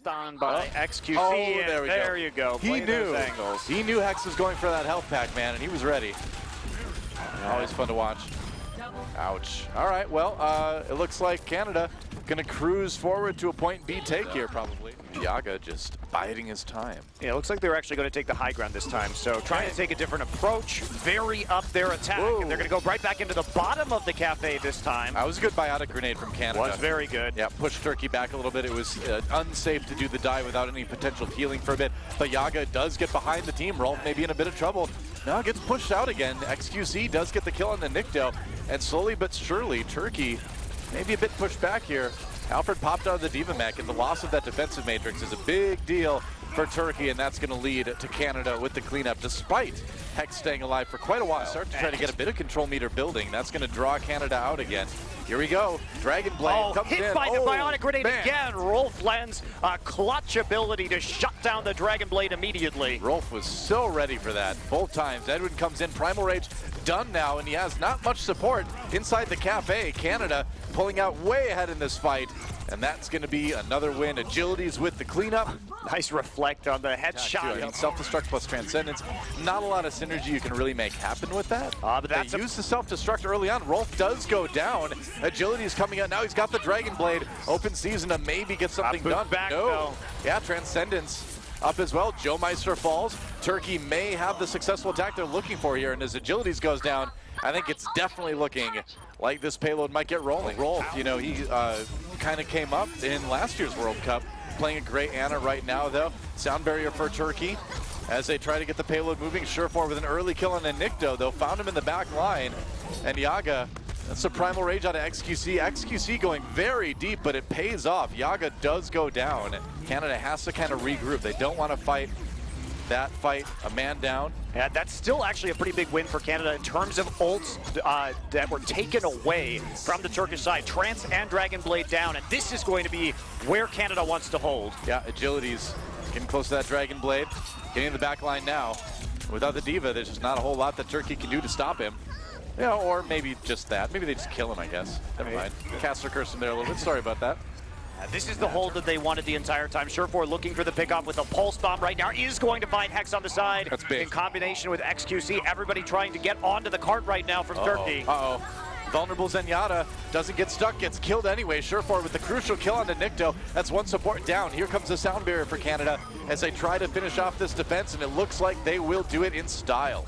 Bounced on by XQC. Oh, and there you go. He knew. He knew Hex was going for that health pack, man, and he was ready. Always fun to watch. Ouch. All right, well, it looks like Canada gonna cruise forward to a point B take here, probably. Yaga just biding his time. Yeah, it looks like they're actually going to take the high ground this time. So trying to take a different approach, very up their attack. Whoa. And they're going to go right back into the bottom of the cafe this time. That was a good biotic grenade from Canada. Was very good. Yeah, pushed Turkey back a little bit. It was unsafe to do the dive without any potential healing for a bit. But Yaga does get behind the team. Rolf may be in a bit of trouble. Now gets pushed out again. XQC does get the kill on the Nikto. And slowly but surely, Turkey maybe a bit pushed back here. Alfred popped out of the Diva mech, and the loss of that defensive matrix is a big deal for Turkey, and that's going to lead to Canada with the cleanup, despite Hex staying alive for quite a while. Start to try to get a bit of control meter building. That's going to draw Canada out again. Here we go. Dragon Blade comes in. Hit by the bionic grenade man. again. Rolf lends a clutch ability to shut down the Dragon Blade immediately. Rolf was so ready for that both times. Edwin comes in, Primal Rage done now, and he has not much support inside the cafe. Canada pulling out way ahead in this fight, and that's going to be another win. Agilities with the cleanup. Nice reflect on the headshot. I mean, self-destruct plus transcendence. Not a lot of synergy you can really make happen with that. But that's they use the self-destruct early on. Rolf does go down. Agility's coming out now. He's got the Dragon Blade. Open season to maybe get something done. Back, no. though. Yeah, transcendence up as well. Joemeister falls. Turkey may have the successful attack they're looking for here, and as Agilities goes down, I think it's definitely looking like this payload might get rolling. Rolf, you know, he kind of came up in last year's World Cup, playing a great Ana right now, though. Sound barrier for Turkey as they try to get the payload moving. Surefour with an early kill on the Nikto, though, found him in the back line. And Yaga, that's a Primal Rage out of XQC. XQC going very deep, but it pays off. Yaga does go down. Canada has to kind of regroup. They don't want to fight that fight, a man down. Yeah, that's still actually a pretty big win for Canada in terms of ults that were taken away from the Turkish side. Trance and Dragon Blade down, and this is going to be where Canada wants to hold. Yeah, Agilities getting close to that Dragon Blade, getting in the back line now. Without the Diva, there's just not a whole lot that Turkey can do to stop him. Yeah, or maybe just that. Maybe they just kill him, I guess. Never mind. Caster curse him there a little bit. Sorry about that. This is the hold that they wanted the entire time. Surefour looking for the pickoff with a pulse bomb right now. Is going to find Hex on the side. That's big. In combination with XQC. Everybody trying to get onto the cart right now from Turkey. Vulnerable Zenyatta doesn't get stuck, gets killed anyway. Surefour with the crucial kill on the Nikto. That's one support down. Here comes the sound barrier for Canada as they try to finish off this defense, and it looks like they will do it in style.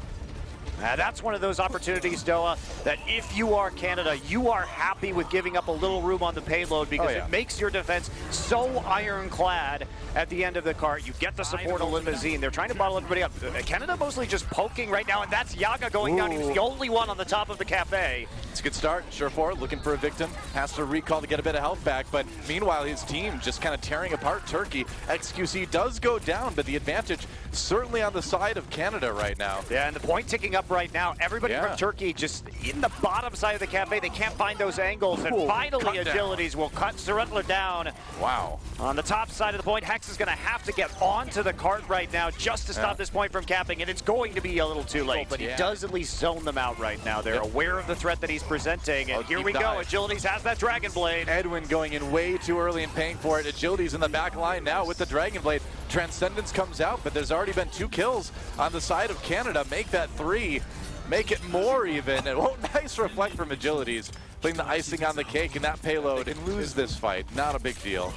That's one of those opportunities, Doa, that if you are Canada, you are happy with giving up a little room on the payload because it makes your defense so ironclad at the end of the cart. You get the support of Limousine. They're trying to bottle everybody up. Canada mostly just poking right now, and that's Yaga going down. He's the only one on the top of the cafe. It's a good start. Surefour looking for a victim. Has to recall to get a bit of health back, but meanwhile, his team just kind of tearing apart Turkey. XQC does go down, but the advantage certainly on the side of Canada right now. Yeah, and the point ticking up right now. Everybody from Turkey just in the bottom side of the cafe. They can't find those angles, and finally Agilities will cut Surrentler down. Wow. On the top side of the point, Hex is going to have to get onto the cart right now just to stop this point from capping, and it's going to be a little too late, but he does at least zone them out right now. They're aware of the threat that he's presenting, and here we go. Agilities has that Dragon Blade. Edwin going in way too early and paying for it. Agilities in the back line now with the Dragon Blade. Transcendence comes out, but there's already been 2 kills on the side of Canada. Make that 3. Make it more even. And nice reflect from Agilities. Putting the icing on the cake and that payload and lose this fight. Not a big deal.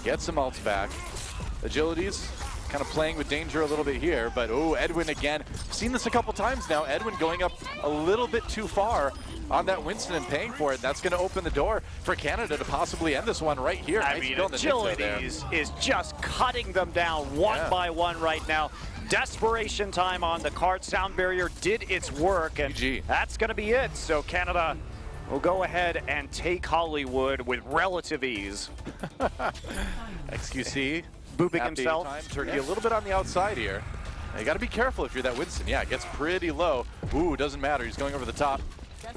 Get some ults back. Agilities kind of playing with danger a little bit here, but Edwin again. Seen this a couple times now. Edwin going up a little bit too far on that Winston and paying for it. That's going to open the door for Canada to possibly end this one right here. I mean, Agilities is just cutting them down one by one right now. Desperation time on the cart. Sound barrier did its work, and that's going to be it. So Canada will go ahead and take Hollywood with relative ease. XQC booping himself. Turkey a little bit on the outside here. Now, you got to be careful if you're that Winston. Yeah, it gets pretty low. Doesn't matter. He's going over the top.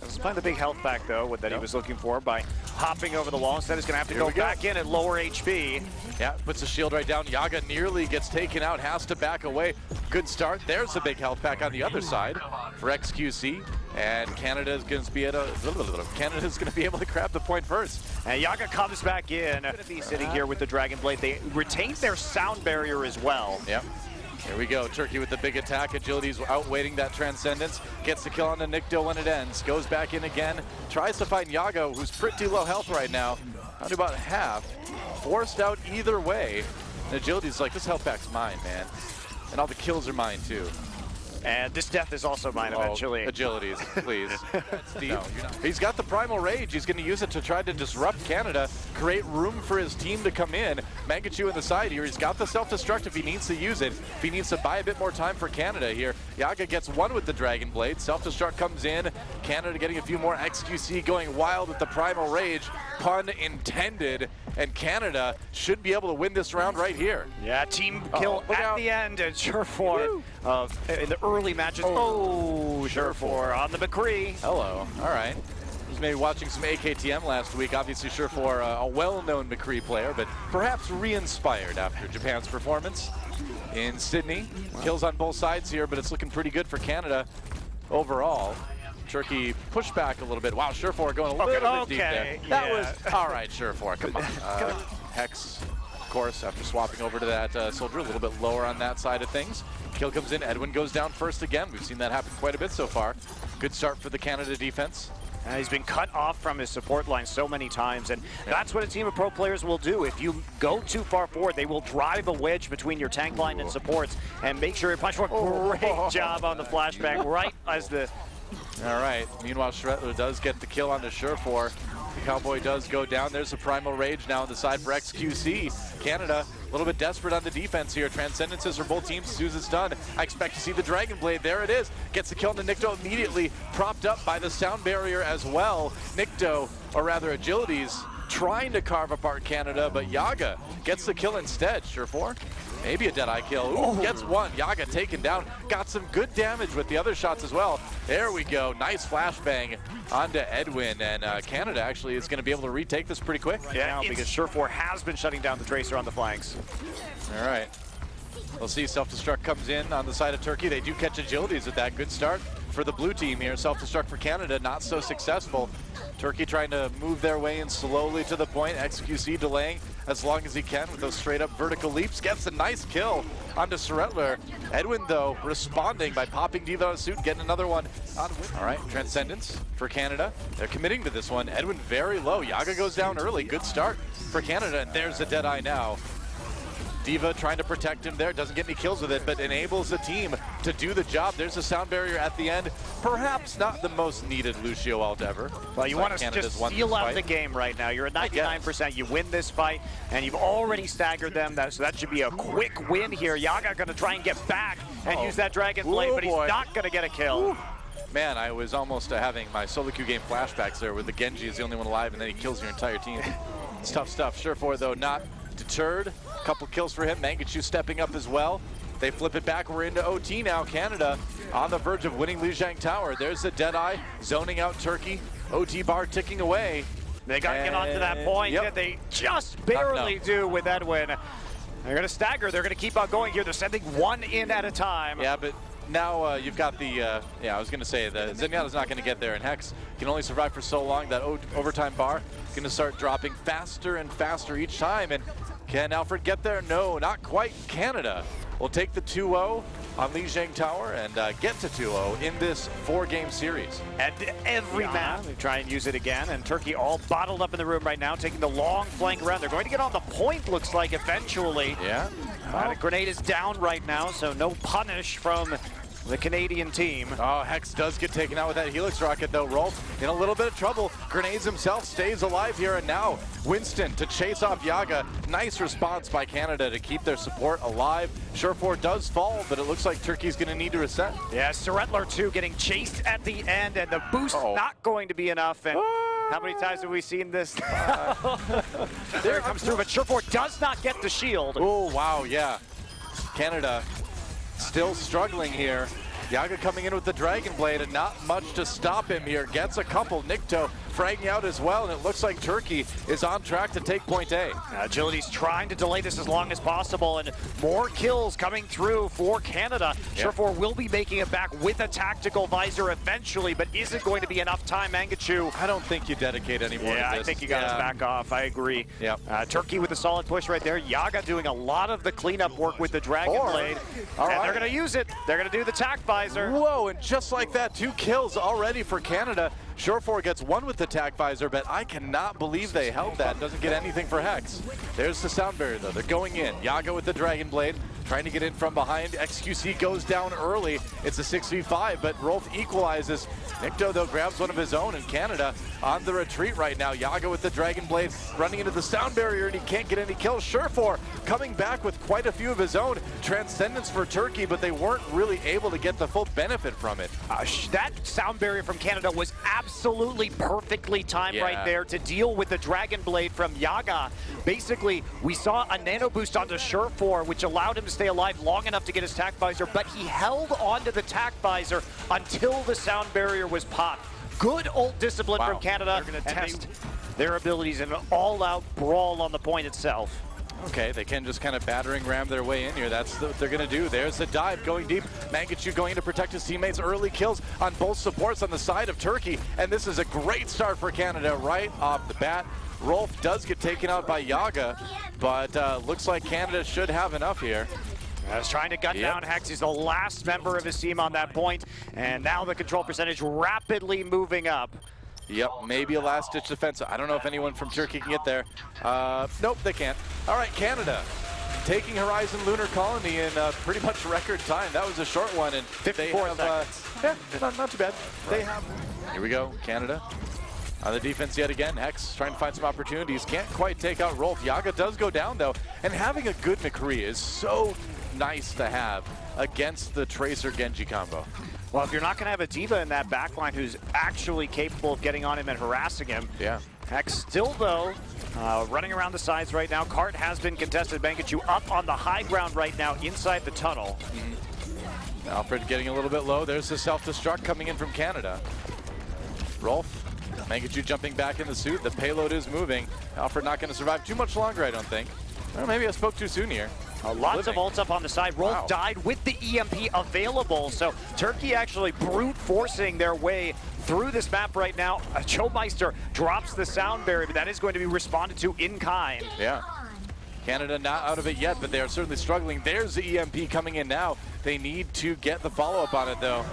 Let's find the big health back, though, that he was looking for by hopping over the wall. Instead, he's going to have to go back in at lower HP. Yeah, puts a shield right down. Yaga nearly gets taken out, has to back away. Good start. There's the big health pack on the other side for XQC. And Canada's going to be able to grab the point first. And Yaga comes back in. Going to be sitting here with the Dragon Blade. They retained their sound barrier as well. Yep. Here we go. Turkey with the big attack. Agilities outweighting that Transcendence. Gets the kill on the Nikto when it ends. Goes back in again. Tries to find Yaga, who's pretty low health right now. Down to about half. Forced out either way. And Agility's like, this health pack's mine, man. And all the kills are mine, too. And this death is also mine eventually. Agilities, please. That's deep. No, he's got the Primal Rage. He's going to use it to try to disrupt Canada, create room for his team to come in. Mangachu in the side here. He's got the self-destruct if he needs to use it. If he needs to buy a bit more time for Canada here. Yaga gets one with the Dragon Blade. Self-destruct comes in. Canada getting a few more. XQC going wild with the Primal Rage. Pun intended. And Canada should be able to win this round right here. Yeah, team kill at the end. And Surefour in the early matches. Oh, Surefour on the McCree. Hello. All right. Was maybe watching some AKTM last week. Obviously, Surefour, a well-known McCree player, but perhaps re-inspired after Japan's performance in Sydney. Kills on both sides here, but it's looking pretty good for Canada overall. Turkey pushed back a little bit. Wow, Surefour going a little bit deep there. That was all right, Surefour. Come on. Hex, of course, after swapping over to that soldier, a little bit lower on that side of things. Kill comes in. Edwin goes down first again. We've seen that happen quite a bit so far. Good start for the Canada defense. He's been cut off from his support line so many times, and that's what a team of pro players will do. If you go too far forward, they will drive a wedge between your tank line and supports and make sure you punch for a great job on the flashback right as the... All right. Meanwhile, Shredler does get the kill onto Surefour. The Cowboy does go down. There's a Primal Rage now on the side for XQC. Canada, a little bit desperate on the defense here. Transcendences for both teams as soon as it's done. I expect to see the Dragon Blade. There it is. Gets the kill on the Nikto immediately. Propped up by the sound barrier as well. Nikto, or rather Agilities, trying to carve apart Canada, but Yaga gets the kill instead. Surefour, maybe a Deadeye kill. Ooh, gets one. Yaga taken down. Got some good damage with the other shots as well. There we go. Nice flashbang onto Edwin, and Canada actually is going to be able to retake this pretty quick. Yeah, because Surefour has been shutting down the Tracer on the flanks. All right. We'll see self-destruct comes in on the side of Turkey. They do catch Agilities with that. Good start for the blue team here. Self-destruct for Canada, not so successful. Turkey trying to move their way in slowly to the point. XQC delaying as long as he can with those straight up vertical leaps. Gets a nice kill onto Suretler. Edwin, though, responding by popping Diva out of suit, getting another one on. All right, Transcendence for Canada. They're committing to this one. Edwin very low. Yaga goes down early. Good start for Canada, and there's the Deadeye now. Diva trying to protect him there, doesn't get any kills with it, but enables the team to do the job. There's a sound barrier at the end. Perhaps not the most needed Lucio ult ever. Well, you want to just seal out the game right now. You're at 99%. You win this fight, and you've already staggered them. So that should be a quick win here. Yaga going to try and get back and use that Dragon Blade, but he's not going to get a kill. Ooh. Man, I was almost having my solo queue game flashbacks there where the Genji is the only one alive, and then he kills your entire team. It's tough stuff. Surefour, though, not deterred. Couple kills for him. Mangachu stepping up as well. They flip it back. We're into OT now. Canada on the verge of winning Ryujehong Tower. There's the Deadeye zoning out Turkey. OT bar ticking away. They got to get onto that point. Yep. They just barely do with Edwin. They're going to stagger. They're going to keep on going here. They're sending one in at a time. Yeah, but now you've got the, I was going to say, the Zenyatta's not going to get there, and Hex can only survive for so long. That overtime bar is going to start dropping faster and faster each time. And can Alfred get there? No, not quite. Canada will take the 2-0 on Ryujehong Tower and get to 2-0 in this 4-game series. And every map, they try and use it again, and Turkey all bottled up in the room right now, taking the long flank around. They're going to get on the point, looks like, eventually. Yeah. The grenade is down right now, so no punish from the Canadian team. Oh, Hex does get taken out with that Helix rocket, though. Rolf in a little bit of trouble. Grenades himself stays alive here, and now Winston to chase off Yaga. Nice response by Canada to keep their support alive. Surefour does fall, but it looks like Turkey's going to need to reset. Yeah, Suretler, too, getting chased at the end, and the boost not going to be enough. And how many times have we seen this? There it comes through, but Surefour does not get the shield. Oh, wow, yeah. Canada still struggling here. Yaga coming in with the Dragon Blade and not much to stop him here. Gets a couple. Nikto fragging out as well, and it looks like Turkey is on track to take point A. Agility's trying to delay this as long as possible, and more kills coming through for Canada. Surefour will be making it back with a tactical visor eventually, but isn't going to be enough time. Mangachu, I don't think you dedicate anymore to this. I think you got to back off. I agree. Yep. Turkey with a solid push right there. Yaga doing a lot of the cleanup work with the Dragon Blade, and they're going to use it. They're going to do the tac visor. Whoa, and just like that, 2 kills already for Canada. Surefour gets 1 with the tac visor, but I cannot believe they held that. Doesn't get anything for Hex. There's the sound barrier, though. They're going in. Yaga with the Dragon Blade, trying to get in from behind. XQC goes down early. It's a 6v5, but Rolf equalizes. Nikto, though, grabs one of his own, and Canada on the retreat right now. Yaga with the Dragon Blade, running into the sound barrier, and he can't get any kills. Surefour coming back with quite a few of his own. Transcendence for Turkey, but they weren't really able to get the full benefit from it. That sound barrier from Canada was absolutely perfectly timed right there to deal with the Dragon Blade from Yaga. Basically, we saw a nano boost onto Surefour, which allowed him to stay alive long enough to get his tac visor, but he held onto the tac visor until the sound barrier was popped. Good ult discipline from Canada. They're going to test their abilities in an all-out brawl on the point itself. Okay, they can just kind of battering ram their way in here. That's what they're going to do. There's the dive going deep. Mangachu going to protect his teammates. Early kills on both supports on the side of Turkey. And this is a great start for Canada right off the bat. Rolf does get taken out by Yaga, but looks like Canada should have enough here. He's trying to gun down Hex. He's the last member of his team on that point. And now the control percentage rapidly moving up. Yep, maybe a last-ditch defense. I don't know if anyone from Turkey can get there. Nope, they can't. All right, Canada taking Horizon Lunar Colony in pretty much record time. That was a short one, and 54 seconds. Yeah, not too bad. They have. Here we go, Canada. On the defense yet again, Hex trying to find some opportunities. Can't quite take out Rolf. Yaga does go down, though. And having a good McCree is so nice to have against the Tracer Genji combo. Well, if you're not going to have a D.Va in that backline who's actually capable of getting on him and harassing him. Hex still, though, running around the sides right now. Cart has been contested. Mangachu up on the high ground right now inside the tunnel. Alfred getting a little bit low. There's the self-destruct coming in from Canada. Rolf, Mangachu jumping back in the suit. The payload is moving. Alfred not going to survive too much longer, I don't think. Well, maybe I spoke too soon here. Lots of ults up on the side. Rolf died with the EMP available, so Turkey actually brute forcing their way through this map right now. Joemeister drops the sound barrier, but that is going to be responded to in kind. Yeah. Canada not out of it yet, but they are certainly struggling. There's the EMP coming in now. They need to get the follow-up on it, though.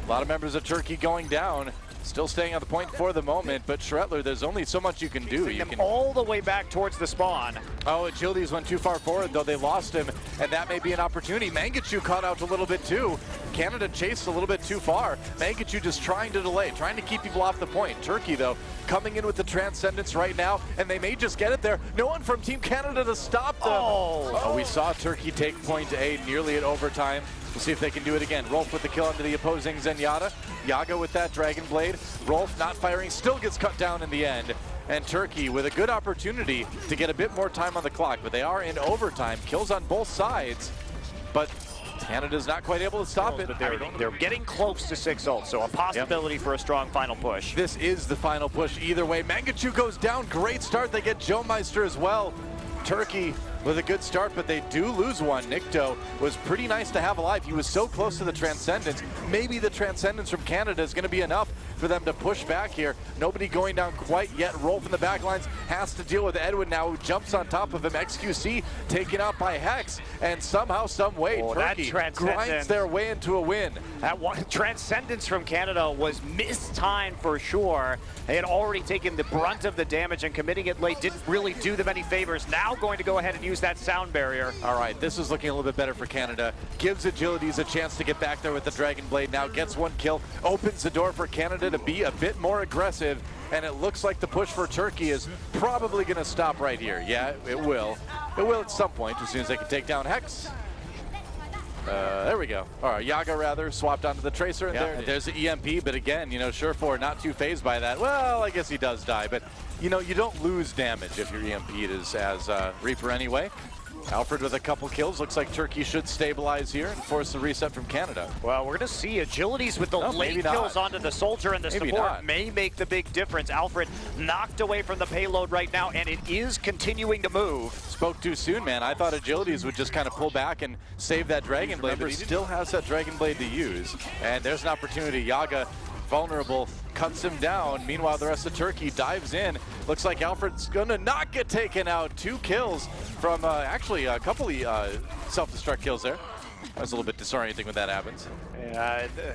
A lot of members of Turkey going down. Still staying on the point for the moment, but Shretler, there's only so much you can do. You can all the way back towards the spawn. Oh, Agilities went too far forward, though. They lost him, and that may be an opportunity. Mangachu caught out a little bit, too. Canada chased a little bit too far. Mangachu just trying to delay, trying to keep people off the point. Turkey, though, coming in with the Transcendence right now, and they may just get it there. No one from Team Canada to stop them. Oh, we saw Turkey take point A nearly at overtime. We'll see if they can do it again. Rolf with the kill onto the opposing Zenyatta. Yaga with that Dragon Blade. Rolf not firing, still gets cut down in the end. And Turkey with a good opportunity to get a bit more time on the clock, but they are in overtime. Kills on both sides, but Canada's not quite able to stop it. They're getting close to 6 ults, so a possibility for a strong final push. This is the final push either way. Mangachu goes down, great start. They get Joemeister as well. Turkey with a good start, but they do lose one. Nikto was pretty nice to have alive. He was so close to the Transcendence. Maybe the Transcendence from Canada is going to be enough for them to push back here. Nobody going down quite yet. Rolf in the backlines has to deal with Edwin now, who jumps on top of him. XQC taken out by Hex, and somehow, some way, Turkey grinds their way into a win. That one Transcendence from Canada was mistimed for sure. They had already taken the brunt of the damage, and committing it late didn't really do them any favors. Now going to go ahead and use that sound barrier. All right, this is looking a little bit better for Canada. Gives Agilities a chance to get back there with the Dragon Blade. Now gets one kill, opens the door for Canada to be a bit more aggressive, and it looks like the push for Turkey is probably going to stop right here. Yeah, it will. It will at some point, as soon as they can take down Hex. There we go. All right, Yaga rather swapped onto the Tracer, and there's the EMP, but again, you know, Surefour not too phased by that. Well, I guess he does die, but you know, you don't lose damage if your EMP is as Reaper anyway. Alfred with a couple kills. Looks like Turkey should stabilize here and force the reset from Canada. Well, we're going to see Agilities with the late kills onto the soldier, and the support may make the big difference. Alfred knocked away from the payload right now, and it is continuing to move. Spoke too soon, man. I thought Agilities would just kind of pull back and save that Dragon Blade, but he still has that Dragon Blade to use. And there's an opportunity. Yaga, vulnerable, cuts him down. Meanwhile, the rest of Turkey dives in. Looks like Alfred's gonna not get taken out. 2 kills from actually a couple of self-destruct kills there. That's a little bit disorienting when that happens.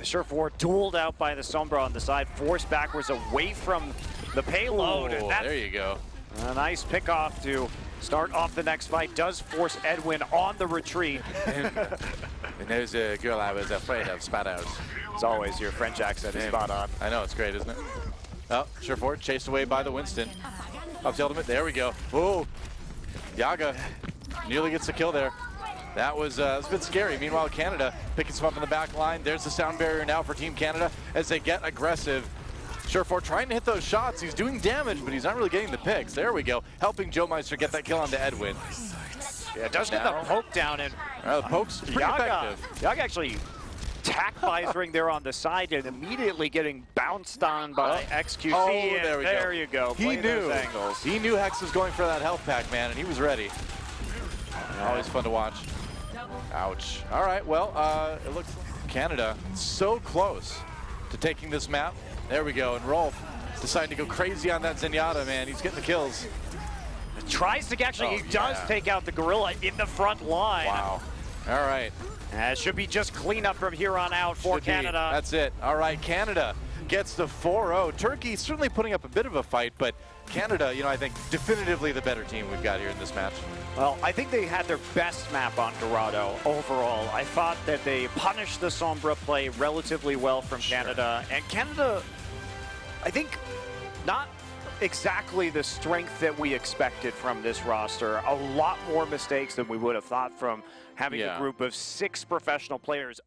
Surefour dueled out by the Sombra on the side, forced backwards away from the payload. Oh, there you go. A nice pick-off to start off the next fight. Does force Edwin on the retreat. And there's a girl I was afraid of, spat out. As always, your French accent is spot on. I know, it's great, isn't it? Oh, Surefour chased away by the Winston. Up to ultimate, there we go. Whoa, Yaga nearly gets the kill there. That was a bit scary. Meanwhile, Canada picking some up in the back line. There's the sound barrier now for Team Canada as they get aggressive. Surefour trying to hit those shots. He's doing damage, but he's not really getting the picks. There we go, helping Joemeister get that kill onto Edwin. Yeah, does get the poke down, and the poke's pretty effective. Yaga actually tack visoring there on the side and immediately getting bounced on by XQC. Oh, and there you go. He knew. He knew Hex was going for that health pack, man, and he was ready. Always fun to watch. Ouch. All right, well, it looks like Canada so close to taking this map. There we go, and Rolf deciding to go crazy on that Zenyatta, man. He's getting the kills. Tries to actually, he does take out the gorilla in the front line. Wow. All right. It should be just cleanup from here on out for Canada. That's it. All right, Canada gets the 4-0. Turkey certainly putting up a bit of a fight, but Canada, you know, I think definitively the better team we've got here in this match. Well, I think they had their best map on Dorado overall. I thought that they punished the Sombra play relatively well from Canada. And Canada, I think, not exactly the strength that we expected from this roster. A lot more mistakes than we would have thought from having a group of 6 professional players.